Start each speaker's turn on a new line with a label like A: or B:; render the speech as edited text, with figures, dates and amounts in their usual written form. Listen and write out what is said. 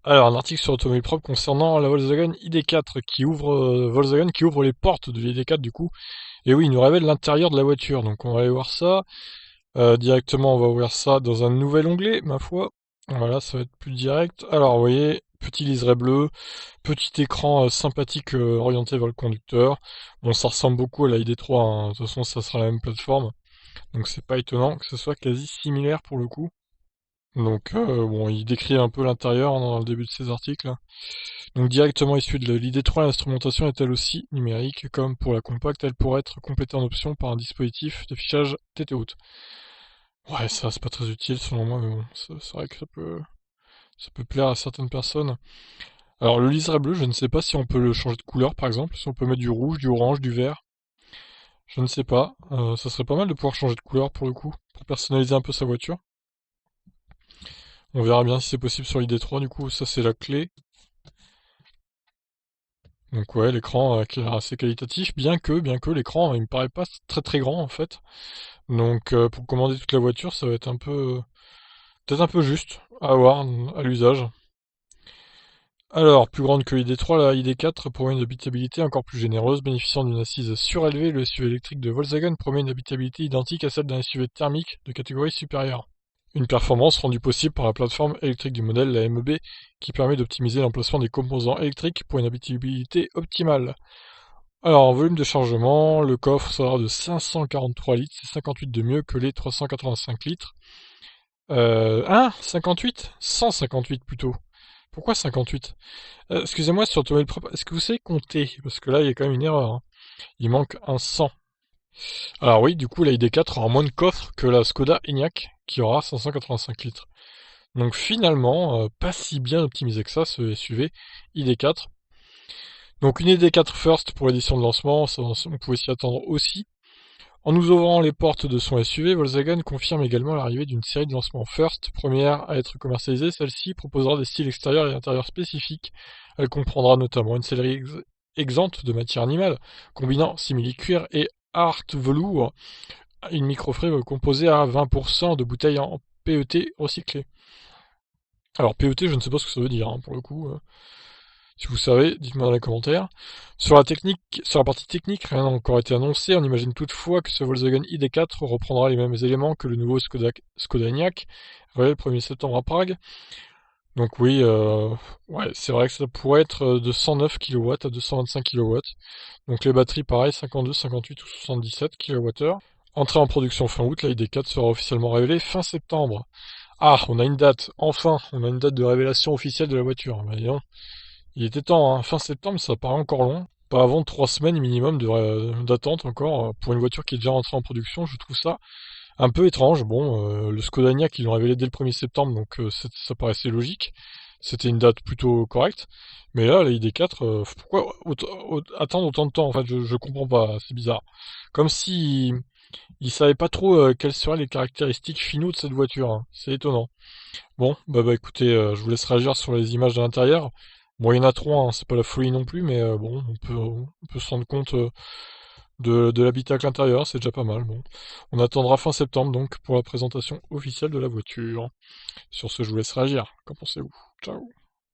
A: Alors, un article sur Automobile Propre concernant la Volkswagen ID4 Volkswagen qui ouvre les portes de l'ID4 du coup. Et oui, il nous révèle l'intérieur de la voiture. Donc on va aller voir ça. Directement, on va ouvrir ça dans un nouvel onglet, ma foi. Voilà, ça va être plus direct. Alors, vous voyez, petit liseré bleu, petit écran sympathique orienté vers le conducteur. Bon, ça ressemble beaucoup à la ID3, hein. De toute façon, ça sera la même plateforme. Donc c'est pas étonnant que ce soit quasi similaire pour le coup. Donc bon, il décrit un peu l'intérieur, hein, dans le début de ses articles. Donc directement issue de l'ID3, l'instrumentation est elle aussi numérique. Comme pour la compacte, elle pourrait être complétée en option par un dispositif d'affichage tête haute. Ouais, ça c'est pas très utile selon moi, mais bon, c'est vrai que ça peut plaire à certaines personnes. Alors le liseré bleu, je ne sais pas si on peut le changer de couleur par exemple, si on peut mettre du rouge, du orange, du vert. Je ne sais pas. Ça serait pas mal de pouvoir changer de couleur pour le coup, pour personnaliser un peu sa voiture. On verra bien si c'est possible sur l'ID3, du coup, ça c'est la clé. Donc ouais, l'écran qui a l'air assez qualitatif, bien que l'écran, il me paraît pas très très grand en fait. Donc pour commander toute la voiture, ça va être un peu, peut-être un peu juste à voir à l'usage. Alors, plus grande que l'ID3, la ID4 promet une habitabilité encore plus généreuse, bénéficiant d'une assise surélevée. Le SUV électrique de Volkswagen promet une habitabilité identique à celle d'un SUV thermique de catégorie supérieure. Une performance rendue possible par la plateforme électrique du modèle, la MEB, qui permet d'optimiser l'emplacement des composants électriques pour une habitabilité optimale. Alors, en volume de chargement, le coffre sera de 543 litres, c'est 58 de mieux que les 385 litres. 58? 158 plutôt. Pourquoi 58? Excusez-moi, sur Automobile Propre, est-ce que vous savez compter? Parce que là, il y a quand même une erreur, hein. Il manque un 100. Alors oui, du coup, la ID4 aura moins de coffre que la Skoda Enyaq, qui aura 585 litres. Donc finalement, pas si bien optimisé que ça, ce SUV ID4. Donc une ID4 First pour l'édition de lancement, ça, on pouvait s'y attendre aussi. En nous ouvrant les portes de son SUV, Volkswagen confirme également l'arrivée d'une série de lancements First, première à être commercialisée. Celle-ci proposera des styles extérieurs et intérieurs spécifiques. Elle comprendra notamment une sellerie exempte de matière animale, combinant simili-cuir et art velours, une microfibre composée à 20% de bouteilles en PET recyclées. Alors PET, je ne sais pas ce que ça veut dire, hein, pour le coup. Si vous savez, dites-moi dans les commentaires. Sur la partie technique, rien n'a encore été annoncé. On imagine toutefois que ce Volkswagen ID4 reprendra les mêmes éléments que le nouveau Skoda Enyaq, révélé le 1er septembre à Prague. Donc oui, ouais, c'est vrai que ça pourrait être de 109 kW à 225 kW. Donc les batteries, pareil, 52, 58 ou 77 kWh. Entrée en production fin août, la ID4 sera officiellement révélée fin septembre. Ah, on a une date, enfin, on a une date de révélation officielle de la voiture. Mais non, il était temps, hein. Fin septembre, ça paraît encore long. Pas avant 3 semaines minimum d'attente encore pour une voiture qui est déjà rentrée en production. Je trouve ça un peu étrange. Bon, le Skoda Enyaq, ils l'ont révélé dès le 1er septembre, donc ça paraissait logique. C'était une date plutôt correcte. Mais là, la ID4, pourquoi attendre autant de temps? En fait, je comprends pas, c'est bizarre. Comme si ils savaient pas trop quelles seraient les caractéristiques finaux de cette voiture, hein. C'est étonnant. Bon, bah écoutez, je vous laisse réagir sur les images de l'intérieur. Bon, il y en a trois, hein, c'est pas la folie non plus, mais bon, on peut se rendre compte de l'habitacle intérieur, c'est déjà pas mal. Bon, on attendra fin septembre donc pour la présentation officielle de la voiture. Sur ce, je vous laisse réagir. Qu'en pensez-vous? Ciao.